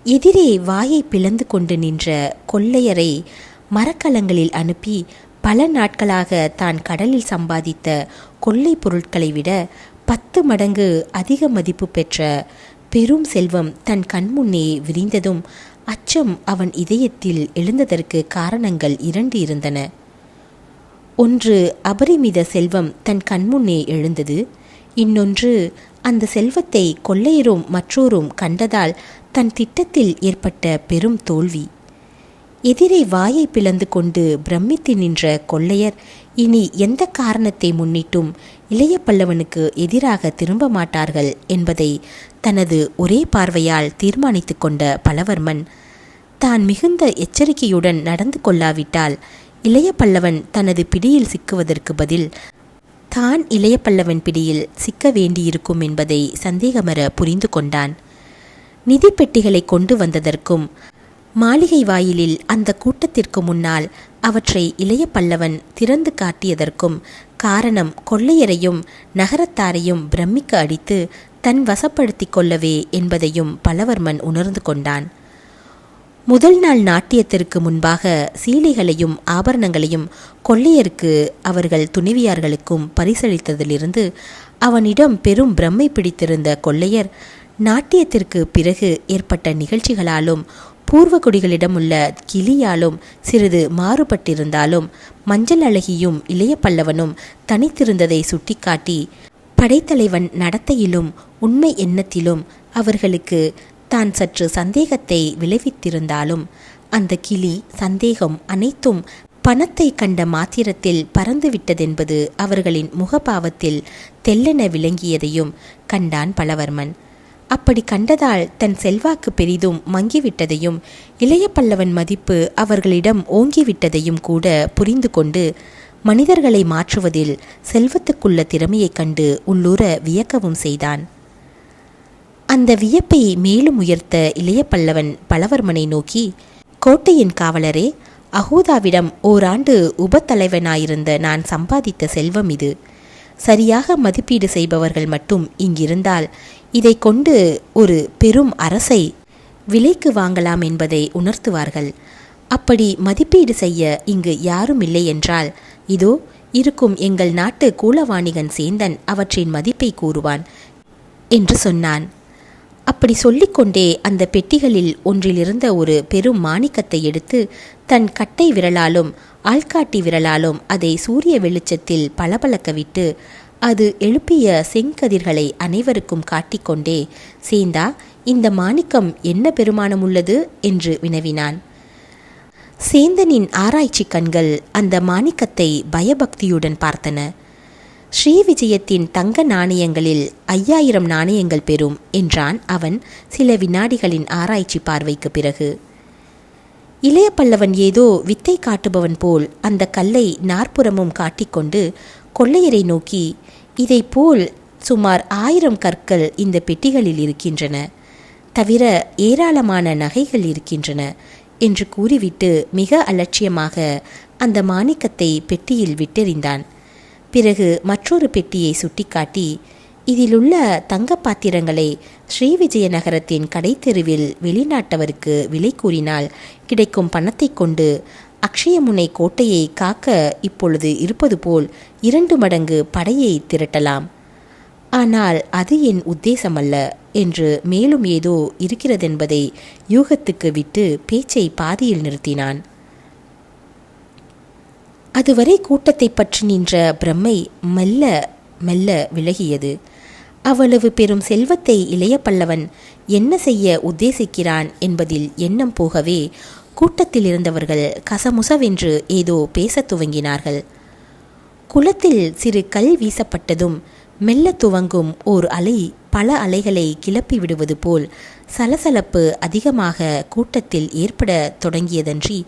எதிரே வாயை பிளந்து கொண்டு நின்ற கொள்ளையரை மரக்கலங்களில் அனுப்பி பல நாட்களாக தான் கடலில் சம்பாதித்த கொள்ளை பொருட்களை விட 10 மடங்கு அதிக மதிப்பு பெற்ற பெரும் செல்வம் தன் கண்முன்னே விரிந்ததும் அச்சம் அவன் இதயத்தில் எழுந்ததற்கு காரணங்கள் 2 இருந்தன. ஒன்று, அபரிமித செல்வம் தன் கண்முன்னே எழுந்தது. இன்னொன்று, அந்த செல்வத்தை கொள்ளையரும் மற்றோரும் கண்டதால் தன் திட்டத்தில் ஏற்பட்ட பெரும் தோல்வி. எதிரே வாயை பிளந்து கொண்டு பிரமித்து நின்ற கொள்ளையர் இனி எந்த காரணத்தை முன்னிட்டும் இளைய பல்லவனுக்கு எதிராக திரும்ப மாட்டார்கள் என்பதை தனது ஒரே பார்வையால் தீர்மானித்து கொண்ட பலவர்மன் தான் மிகுந்த எச்சரிக்கையுடன் நடந்து கொள்ளாவிட்டால் இளைய பல்லவன் தனது பிடியில் சிக்குவதற்கு பதில் தான் இளைய பல்லவன் பிடியில் சிக்க வேண்டியிருக்கும் என்பதை சந்தேகமற புரிந்து கொண்டான். நிதி பெட்டிகளை கொண்டு வந்ததற்கும் மாளிகை வாயிலில் அந்த கூட்டத்திற்கு முன்னால் அவற்றை இளைய பல்லவன் திறந்து காட்டியதற்கும் காரணம் கொள்ளையரையும் நகரத்தாரையும் பிரமிக்க அடித்து தன் வசப்படுத்தி கொள்ளவே என்பதையும் பலவர்மன் உணர்ந்து கொண்டான். முதல் நாள் நாட்டியத்திற்கு முன்பாக சீலைகளையும் ஆபரணங்களையும் கொள்ளையருக்கு அவர்கள் துணைவியார்களுக்கும் பரிசளித்ததிலிருந்து அவனிடம் பெரும் பிரமை பிடித்திருந்த கொள்ளையர் நாட்டியத்திற்கு பிறகு ஏற்பட்ட நிகழ்ச்சிகளாலும் பூர்வகுடிகளிடமுள்ள கிளியாலும் சிறிது மாறுபட்டிருந்தாலும் மஞ்சள் அழகியும் இளைய பல்லவனும் தனித்திருந்ததை சுட்டிக்காட்டி படைத்தலைவன் நடத்தையிலும் உண்மை எண்ணத்திலும் அவர்களுக்கு தான் சற்று சந்தேகத்தை விளைவித்திருந்தாலும் அந்த கிளி சந்தேகம் அனைத்தும் பணத்தை கண்ட மாத்திரத்தில் பறந்துவிட்டதென்பது அவர்களின் முகபாவத்தில் தெல்லென விளங்கியதையும் கண்டான் பலவர்மன். அப்படி கண்டதால் தன் செல்வாக்கு பெரிதும் மங்கிவிட்டதையும் இளைய பல்லவன் மதிப்பு அவர்களிடம் ஓங்கிவிட்டதையும் கூட புரிந்து கொண்டு மனிதர்களை மாற்றுவதில் செல்வத்துக்குள்ள திறமையைக் கண்டு உள்ளூர வியக்கவும் செய்தான். அந்த வியப்பை மேலும் உயர்த்த இளைய பல்லவன் பலவர்மனை நோக்கி, கோட்டையின் காவலரே, அகூதாவிடம் ஓராண்டு உபத்தலைவனாயிருந்த நான் சம்பாதித்த செல்வம் இது. சரியாக மதிப்பீடு செய்பவர்கள் மட்டும் இங்கிருந்தால் இதை கொண்டு ஒரு பெரும் அரசை விலைக்கு வாங்கலாம் என்பதை உணர்த்துவார்கள். அப்படி மதிப்பீடு செய்ய இங்கு யாரும் இல்லை என்றால் இதோ இருக்கும் எங்கள் நாட்டு கூலவாணிகன் சேந்தன் அவற்றின் மதிப்பை கூறுவான் என்று சொன்னான். அப்படி சொல்லிக்கொண்டே அந்த பெட்டிகளில் ஒன்றிலிருந்த ஒரு பெரும் மாணிக்கத்தை எடுத்து தன் கட்டை விரலாலும் ஆள்காட்டி விரலாலும் அதை சூரிய வெளிச்சத்தில் பளபளக்க விட்டு அது எழுப்பிய செங்கதிர்களை அனைவருக்கும் காட்டிக்கொண்டே, சேந்தா, இந்த மாணிக்கம் என்ன பெருமானம் உள்ளது என்று வினவினான். சேந்தனின் ஆராய்ச்சி கண்கள் அந்த மாணிக்கத்தை பயபக்தியுடன் பார்த்தன. ஸ்ரீவிஜயத்தின் தங்க நாணயங்களில் 5000 நாணயங்கள் பெறும் என்றான் அவன் சில வினாடிகளின் ஆராய்ச்சி பார்வைக்கு பிறகு. இளைய பல்லவன் ஏதோ வித்தை காட்டுபவன் போல் அந்த கல்லை நாற்புறமும் காட்டிக்கொண்டு கொள்ளையரை நோக்கி, இதை போல் சுமார் 1000 கற்கள் இந்த பெட்டிகளில் இருக்கின்றன, தவிர ஏராளமான நகைகள் இருக்கின்றன என்று கூறிவிட்டு மிக அலட்சியமாக அந்த மாணிக்கத்தை பெட்டியில் விட்டெறிந்தான். பிறகு மற்றொரு பெட்டியை சுட்டிக்காட்டி, இதிலுள்ள தங்க பாத்திரங்களை ஸ்ரீவிஜய நகரத்தின் கடைத்தெருவில் வெளிநாட்டவருக்கு விலை கூறினால் கிடைக்கும் பணத்தை கொண்டு அக்ஷயமுனை கோட்டையை காக்க இப்பொழுது இருப்பது போல் 2 மடங்கு படையை திரட்டலாம். ஆனால் அது என் உத்தேசமல்ல என்று மேலும் ஏதோ இருக்கிறதென்பதை யூகத்துக்கு விட்டு பேச்சை பாதியில் நிறுத்தினான். அதுவரை கூட்டத்தை பற்றி நின்ற பிரம்மை மெல்ல மெல்ல விலகியது. அவ்வளவு பெரும் செல்வத்தை இளைய பல்லவன் என்ன செய்ய உத்தேசிக்கிறான் என்பதில் எண்ணம் போகவே கூட்டத்தில் இருந்தவர்கள் கசமுசவென்று ஏதோ பேசத் துவங்கினார்கள். குளத்தில் சிறு கல் வீசப்பட்டதும் மெல்ல துவங்கும் ஓர் அலை பல அலைகளை கிளப்பி விடுவது போல் சலசலப்பு அதிகமாக கூட்டத்தில் ஏற்பட தொடங்கியதன்றி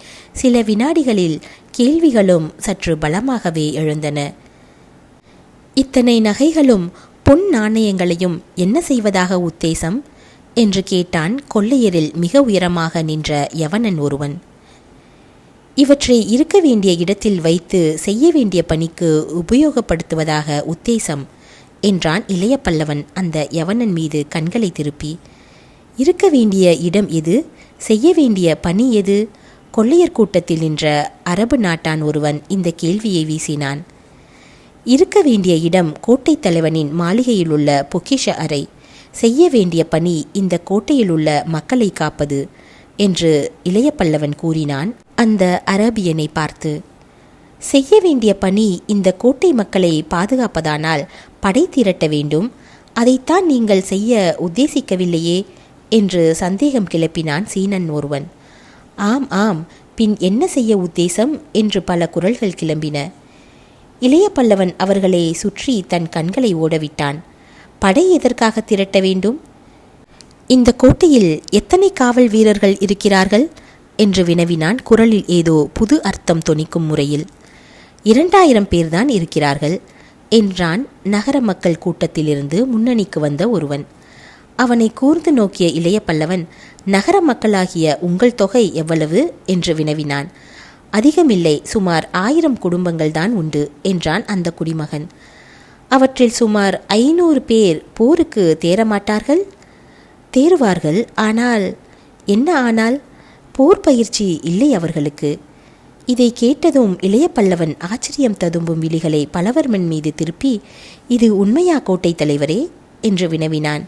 சில வினாடிகளில் கேள்விகளும் சற்று பலமாகவே எழுந்தன. இத்தனை நகைகளும் பொன் நாணயங்களையும் என்ன செய்வதாக உத்தேசம் என்று கேட்டான் கொள்ளையரில் மிக உயரமாக நின்ற யவனன் ஒருவன். இவற்றை இருக்க வேண்டிய இடத்தில் வைத்து செய்ய வேண்டிய பணிக்கு உபயோகப்படுத்துவதாக உத்தேசம் என்றான் இளைய பல்லவன் அந்த யவனன் மீது கண்களை திருப்பி. இருக்க வேண்டிய இடம் எது, செய்ய வேண்டிய பணி எது? கொள்ளையர் கூட்டத்தில் நின்ற அரபு நாட்டான் ஒருவன் இந்த கேள்வியை வீசினான். இருக்க வேண்டிய இடம் கோட்டை தலைவனின் மாளிகையில் உள்ள பொக்கிஷ அறை, செய்ய வேண்டிய பணி இந்த கோட்டையில் உள்ள மக்களை காப்பது என்று இளைய பல்லவன் கூறினான் அந்த அரபியனை பார்த்து. செய்ய வேண்டிய பணி இந்த கோட்டை மக்களை பாதுகாப்பதானால் படை திரட்ட வேண்டும், அதைத்தான் நீங்கள் செய்ய உத்தேசிக்கவில்லையே என்று சந்தேகம் கிளப்பினான் சீனன் ஒருவன். ஆம் ஆம், பின் என்ன செய்ய உத்தேசம் என்று பல குரல்கள் கிளம்பின. இளைய பல்லவன் அவர்களை சுற்றி தன் கண்களை ஓடவிட்டான். படை எதற்காக திரட்ட வேண்டும்? இந்த கோட்டையில் எத்தனை காவல் வீரர்கள் இருக்கிறார்கள் என்று வினவினான் குரலில் ஏதோ புது அர்த்தம் தொனிக்கும் முறையில். 2000 பேர்தான் இருக்கிறார்கள் என்றான் நகர மக்கள் கூட்டத்திலிருந்து முன்னணிக்கு வந்த ஒருவன். அவனை கூர்ந்து நோக்கிய இளைய பல்லவன், நகர மக்களாகிய உங்கள் தொகை எவ்வளவு என்று வினவினான். அதிகமில்லை, சுமார் 1000 குடும்பங்கள் தான் உண்டு என்றான் அந்த குடிமகன். அவற்றில் சுமார் 500 பேர் போருக்கு தேரமாட்டார்கள்? தேறுவார்கள். ஆனால் என்ன ஆனால்? போர் பயிற்சி இல்லை அவர்களுக்கு. இதை கேட்டதும் இளைய பல்லவன் ஆச்சரியம் ததும்பும் விழிகளை பலவர்மன் மீது திருப்பி, இது உண்மையா கோட்டை தலைவரே என்று வினவினான்.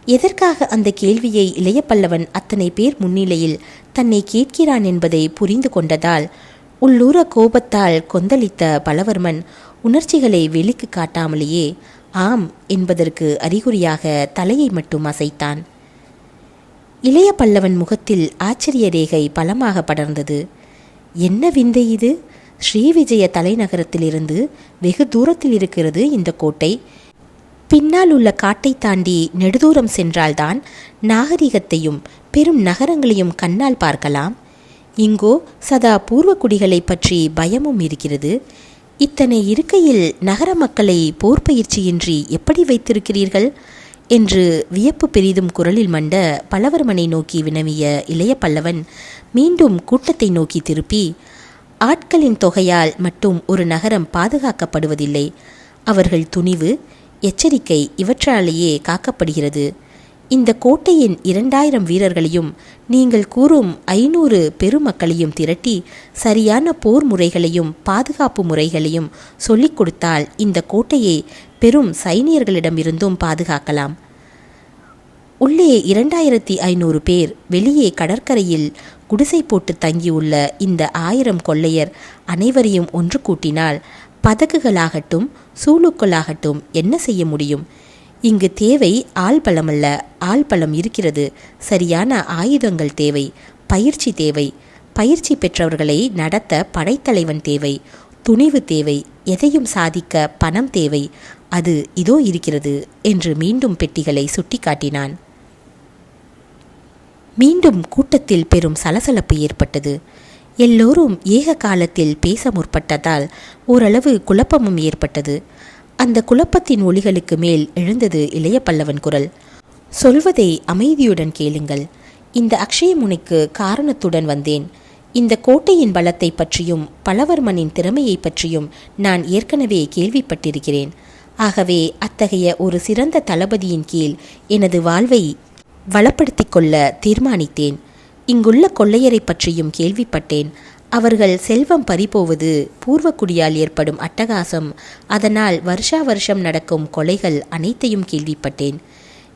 எதற்காக அந்த கேள்வியை இளைய பல்லவன் அத்தனை பேர் முன்னிலையில் தன்னை கேட்கிறான் என்பதை புரிந்து கொண்டதால் உள்ளூர கோபத்தால் கொந்தளித்த பலவர்மன் உணர்ச்சிகளை வெளிக்கு காட்டாமலேயே ஆம் என்பதற்கு அறிகுறியாக தலையை மட்டும் அசைத்தான். இளைய பல்லவன் முகத்தில் ஆச்சரிய ரேகை பலமாக படர்ந்தது. என்ன விந்தை இது! ஸ்ரீவிஜய தலைநகரத்திலிருந்து வெகு தூரத்தில் இருக்கிறது இந்த கோட்டை. பின்னால் உள்ள காட்டை தாண்டி நெடுதூரம் சென்றால்தான் நாகரிகத்தையும் பெரும் நகரங்களையும் கண்ணால் பார்க்கலாம். இங்கோ சதா பூர்வக்குடிகளை பற்றி பயமும் இருக்கிறது. இத்தனை இருக்கையில் நகர மக்களை போர் பயிற்சியின்றி எப்படி வைத்திருக்கிறீர்கள் என்று வியப்பு பெரிதும் குரலில் மண்ட பலவர்மனை நோக்கி வினவிய இளைய பல்லவன் மீண்டும் கூட்டத்தை நோக்கி திருப்பி, ஆட்களின் தொகையால் மட்டும் ஒரு நகரம் பாதுகாக்கப்படுவதில்லை. அவர்கள் துணிவு, எச்சரிக்கை இவற்றாலேயே காக்கப்படுகிறது. இந்த கோட்டையின் 2000 வீரர்களையும் நீங்கள் கூறும் 500 பெருமக்களையும் திரட்டி சரியான போர் முறைகளையும் பாதுகாப்பு முறைகளையும் சொல்லிக் கொடுத்தால் இந்த கோட்டையை பெரும் சைனியர்களிடமிருந்தும் பாதுகாக்கலாம். உள்ளே 2500 பேர், வெளியே கடற்கரையில் குடிசை போட்டு தங்கியுள்ள இந்த 1000 கொள்ளையர் அனைவரையும் ஒன்று கூட்டினால் பதகுகளாகட்டும் சூளுக்களாகட்டும் என்ன செய்ய முடியும்? இங்கு தேவை ஆள் பலமல்ல, ஆள் பலம் இருக்கிறது. சரியான ஆயுதங்கள் தேவை, பயிற்சி தேவை, பயிற்சி பெற்றவர்களை நடத்த படைத்தலைவன் தேவை, துணிவு தேவை, எதையும் சாதிக்க பணம் தேவை. அது இதோ இருக்கிறது என்று மீண்டும் பெட்டிகளை சுட்டி காட்டினான். மீண்டும் கூட்டத்தில் பெரும் சலசலப்பு ஏற்பட்டது. எல்லோரும் ஏக காலத்தில் பேச முற்பட்டதால் ஓரளவு குழப்பமும் ஏற்பட்டது. அந்த குழப்பத்தின் ஒலிகளுக்கு மேல் எழுந்தது இளைய பல்லவன் குரல். சொல்வதை அமைதியுடன் கேளுங்கள். இந்த அக்ஷயமுனைக்கு காரணத்துடன் வந்தேன். இந்த கோட்டையின் பலத்தை பற்றியும் பல்லவர்மனின் திறமையை பற்றியும் நான் ஏற்கனவே கேள்விப்பட்டிருக்கிறேன். ஆகவே அத்தகைய ஒரு சிறந்த தளபதியின் கீழ் எனது வாழ்வை வளப்படுத்திக் கொள்ள தீர்மானித்தேன். இங்குள்ள கொள்ளையரை பற்றியும் கேள்விப்பட்டேன். அவர்கள் செல்வம் பறிபோவது, பூர்வக்குடியால் ஏற்படும் அட்டகாசம், அதனால் வருஷா வருஷம் நடக்கும் கொலைகள் அனைத்தையும் கேள்விப்பட்டேன்.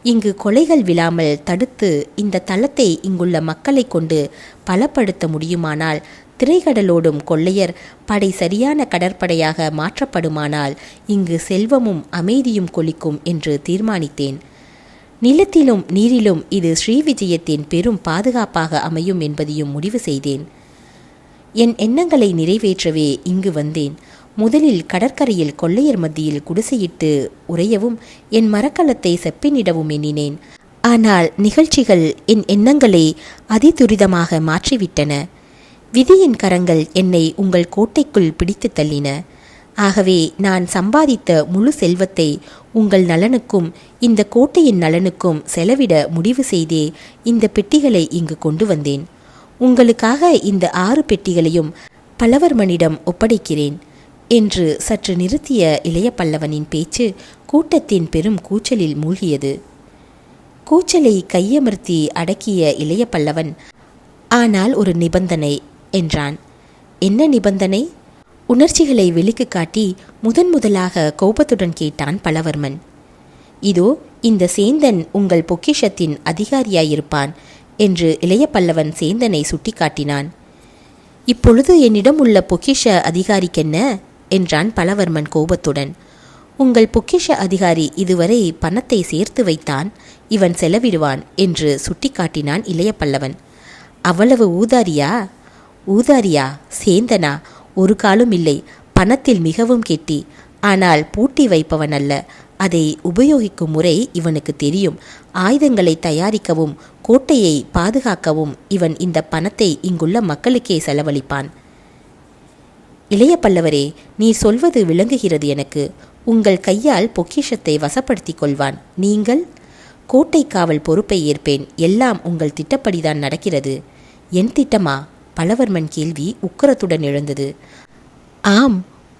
இங்கு கொலைகள் விழாமல் தடுத்து இந்த தளத்தை இங்குள்ள மக்களை கொண்டு பலப்படுத்த முடியுமானால், திரைக்கடலோடும் கொள்ளையர் படை சரியான கடற்படையாக மாற்றப்படுமானால் இங்கு செல்வமும் அமைதியும் கொளிக்கும் என்று தீர்மானித்தேன். நிலத்திலும் நீரிலும் இது ஸ்ரீவிஜயத்தின் பெரும் பாதுகாப்பாக அமையும் என்பதையும் முடிவு செய்தேன். என் எண்ணங்களை நிறைவேற்றவே இங்கு வந்தேன். முதலில் கடற்கரையில் கொள்ளையர் மத்தியில் குடிசையிட்டு உறையவும் என் மரக்கலத்தை செப்பினிடவும் எண்ணினேன். ஆனால் நிகழ்ச்சிகள் என் எண்ணங்களை அதிதுரிதமாக மாற்றிவிட்டன. விதியின் கரங்கள் என்னை உங்கள் கோட்டைக்குள் பிடித்து தள்ளின. ஆகவே நான் சம்பாதித்த முழு செல்வத்தை உங்கள் நலனுக்கும் இந்த கோட்டையின் நலனுக்கும் செலவிட முடிவு செய்தே இந்த பெட்டிகளை இங்கு கொண்டு வந்தேன். உங்களுக்காக இந்த 6 பெட்டிகளையும் பல்லவர்மனிடம் ஒப்படைக்கிறேன் என்று சற்று நிறுத்திய இளைய பல்லவனின் பேச்சு கூட்டத்தின் பெரும் கூச்சலில் மூழ்கியது. கூச்சலை கையமர்த்தி அடக்கிய இளைய பல்லவன், ஆனால் ஒரு நிபந்தனை என்றான். என்ன நிபந்தனை? உணர்ச்சிகளை வெளிக்கு காட்டி முதலாக கோபத்துடன் கேட்டான் பல்லவர்மன். இதோ இந்த சேந்தன் உங்கள் பொக்கிஷத்தின் அதிகாரியாயிருப்பான் என்று இளைய பல்லவன் சேந்தனை சுட்டி காட்டினான். இப்பொழுது என்னிடம் உள்ள பொக்கிஷ அதிகாரிக்கென்ன என்றான் பல்லவர்மன் கோபத்துடன். உங்கள் பொக்கிஷ அதிகாரி இதுவரை பணத்தை சேர்த்து வைத்தான், இவன் செலவிடுவான் என்று சுட்டி காட்டினான் இளைய பல்லவன். அவ்வளவு ஊதாரியா? ஊதாரியா? சேந்தனா? ஒரு காலும் இல்லை. பணத்தில் மிகவும் கெட்டி. ஆனால் பூட்டி வைப்பவன் அல்ல. அதை உபயோகிக்கும் முறை இவனுக்கு தெரியும். ஆயுதங்களை தயாரிக்கவும் கோட்டையை பாதுகாக்கவும் இவன் இந்த பணத்தை இங்குள்ள மக்களுக்கே செலவழிப்பான். இளைய பல்லவரே, நீ சொல்வது விளங்குகிறது எனக்கு. உங்கள் கையால் பொக்கிஷத்தை வசப்படுத்திக் கொள்வான். நீங்கள்? கோட்டை காவல் பொறுப்பை ஏற்பேன். எல்லாம் உங்கள் திட்டப்படிதான் நடக்கிறது. என் திட்டமா? பல்லவர்மன் கேள்வி உக்கிரத்துடன் எழுந்தது. ஆம்,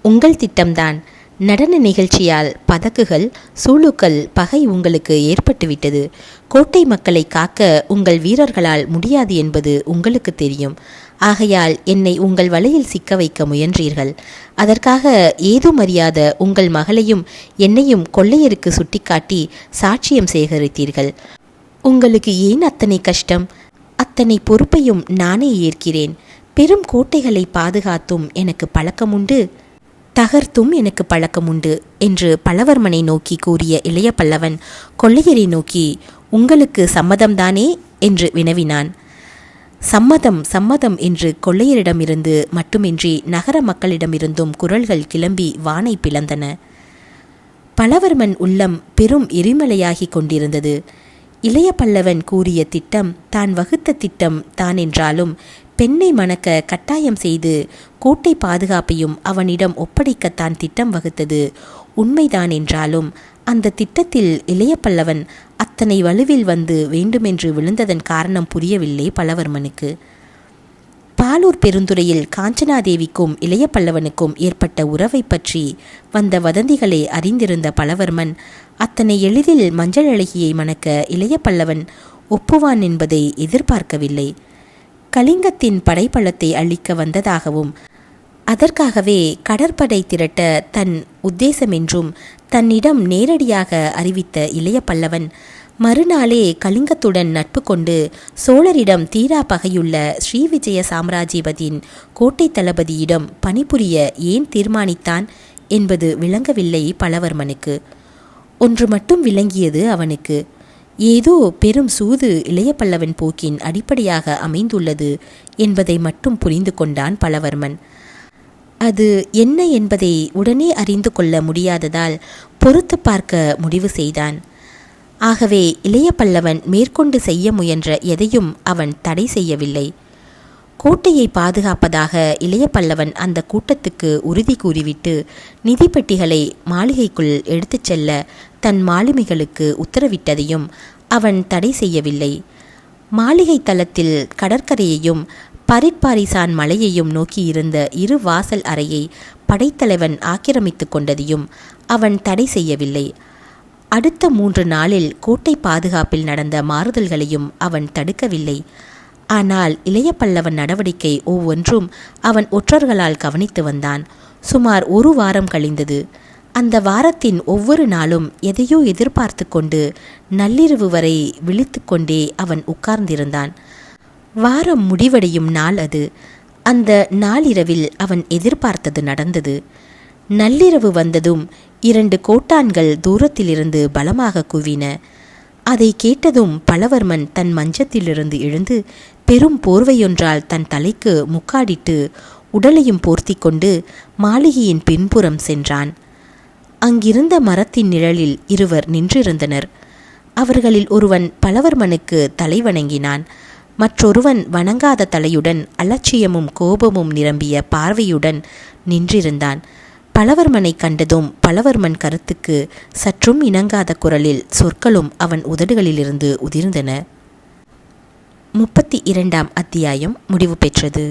உங்கள் திட்டம்தான். நடன நிகழ்ச்சியால் பதக்குகள், சூளுக்கள், பகை உங்களுக்கு ஏற்பட்டுவிட்டது. கோட்டை மக்களை காக்க உங்கள் வீரர்களால் முடியாது என்பது உங்களுக்கு தெரியும். ஆகையால் என்னை உங்கள் வலையில் சிக்க வைக்க முயன்றீர்கள். அதற்காக ஏதும் அறியாத உங்கள் மகளையும் என்னையும் கொள்ளையருக்கு சுட்டிக்காட்டி சாட்சியம் சேகரித்தீர்கள். உங்களுக்கு ஏன் அத்தனை கஷ்டம்? அத்தனை பொறுப்பையும் நானே ஏற்கிறேன். பெரும் கோட்டைகளை பாதுகாத்தும் எனக்கு பழக்கமுண்டு, தகர்த்தும் எனக்கு பழக்கமுண்டு என்று பல்லவர்மனை நோக்கி கூறிய இளைய பல்லவன் கொள்ளையரை நோக்கி, உங்களுக்கு சம்மதம்தானே என்று வினவினான். சம்மதம் சம்மதம் என்று கொள்ளையரிடமிருந்து மட்டுமின்றி நகர மக்களிடமிருந்தும் குரல்கள் கிளம்பி வானை பிளந்தன. பல்லவர்மன் உள்ளம் பெரும் எரிமலையாகி கொண்டிருந்தது. இளைய பல்லவன் கூறிய திட்டம் தான் வகுத்த திட்டம் தான் என்றாலும் பெண்ணை மணக்க கட்டாயம் செய்து கோட்டை பாதுகாப்பையும் அவனிடம் ஒப்படைக்கத்தான் திட்டம் வகுத்தது உண்மைதான் என்றாலும் அந்த திட்டத்தில் இளைய பல்லவன் அத்தனை வலுவில் வந்து வேண்டுமென்று விழுந்ததன் காரணம் புரியவில்லை பல்லவர்மனுக்கு. பாலூர் பெருந்துறையில் காஞ்சனாதேவிக்கும் இளைய பல்லவனுக்கும் ஏற்பட்ட உறவை பற்றி வந்த வதந்திகளை அறிந்திருந்த பல்லவர்மன் அத்தனை எளிதில் மஞ்சள் அழகியை மணக்க இளைய பல்லவன் ஒப்புவான் என்பதை எதிர்பார்க்கவில்லை. கலிங்கத்தின் படைப்பலத்தை அழிக்க வந்ததாகவும் அதற்காகவே கடற்படை திரட்ட தன் உத்தேசமென்றும் தன்னிடம் நேரடியாக அறிவித்த இளைய பல்லவன் மறுநாளே கலிங்கத்துடன் நட்பு கொண்டு சோழரிடம் தீரா பகையுள்ள ஸ்ரீவிஜய சாம்ராஜ்யபதியின் கோட்டை தளபதியிடம் பணிபுரிய ஏன் தீர்மானித்தான் என்பது விளங்கவில்லை பல்லவர்மனுக்கு. ஒன்று மட்டும் விளங்கியது அவனுக்கு. ஏதோ பெரும் சூது இளைய பல்லவன் போக்கின் அடிப்படையாக அமைந்துள்ளது என்பதை மட்டும் புரிந்து கொண்டான் பல்லவர்மன். அது என்ன என்பதை உடனே அறிந்து கொள்ள முடியாததால் பொறுத்து பார்க்க முடிவு செய்தான். ஆகவே இளைய பல்லவன் மேற்கொண்டு செய்ய முயன்ற எதையும் அவன் தடை செய்யவில்லை. கோட்டையை பாதுகாப்பதாக இளைய பல்லவன் அந்த கூட்டத்துக்கு உறுதி கூறிவிட்டு நிதி பெட்டிகளை மாளிகைக்குள் எடுத்துச் செல்ல தன் மாலுமிகளுக்கு உத்தரவிட்டதையும் அவன் தடை செய்யவில்லை. மாளிகை தளத்தில் கடற்கரையையும் பரிட்பாரிசான் மலையையும் நோக்கியிருந்த 2 வாசல் அறையை படைத்தலைவன் ஆக்கிரமித்து கொண்டதையும் அவன் தடை செய்யவில்லை. அடுத்த 3 நாளில் கோட்டை பாதுகாப்பில் நடந்த மாறுதல்களையும் அவன் தடுக்கவில்லை. ஆனால் இளைய பல்லவன் நடவடிக்கை ஒவ்வொன்றும் அவன் ஒற்றர்களால் கவனித்து வந்தான். சுமார் 1 வாரம் கழிந்தது. அந்த வாரத்தின் ஒவ்வொரு நாளும் எதையோ எதிர்பார்த்து கொண்டு நள்ளிரவு வரை விழித்து கொண்டே அவன் உட்கார்ந்திருந்தான். வாரம் முடிவடையும் நாள் அது. அந்த நாளிரவில் அவன் எதிர்பார்த்தது நடந்தது. நள்ளிரவு வந்ததும் 2 கோட்டான்கள் தூரத்திலிருந்து பலமாக கூவின. அதை கேட்டதும் பலவர்மன் தன் மஞ்சத்திலிருந்து எழுந்து பெரும் போர்வையொன்றால் தன் தலைக்கு முக்காடிட்டு உடலையும் போர்த்தி கொண்டு மாளிகையின் பின்புறம் சென்றான். அங்கிருந்த மரத்தின் நிழலில் 2 நின்றிருந்தனர். அவர்களில் ஒருவன் பலவர்மனுக்கு தலை வணங்கினான். மற்றொருவன் வணங்காத தலையுடன் அலட்சியமும் கோபமும் நிரம்பிய பார்வையுடன் நின்றிருந்தான். பலவர்மனை கண்டதும் பலவர்மன் கருத்துக்கு சற்றும் இணங்காத குரலில் சொற்களும் அவன் உதடுகளிலிருந்து உதிர்ந்தன. 32ஆம் அத்தியாயம் முடிவு பெற்றது.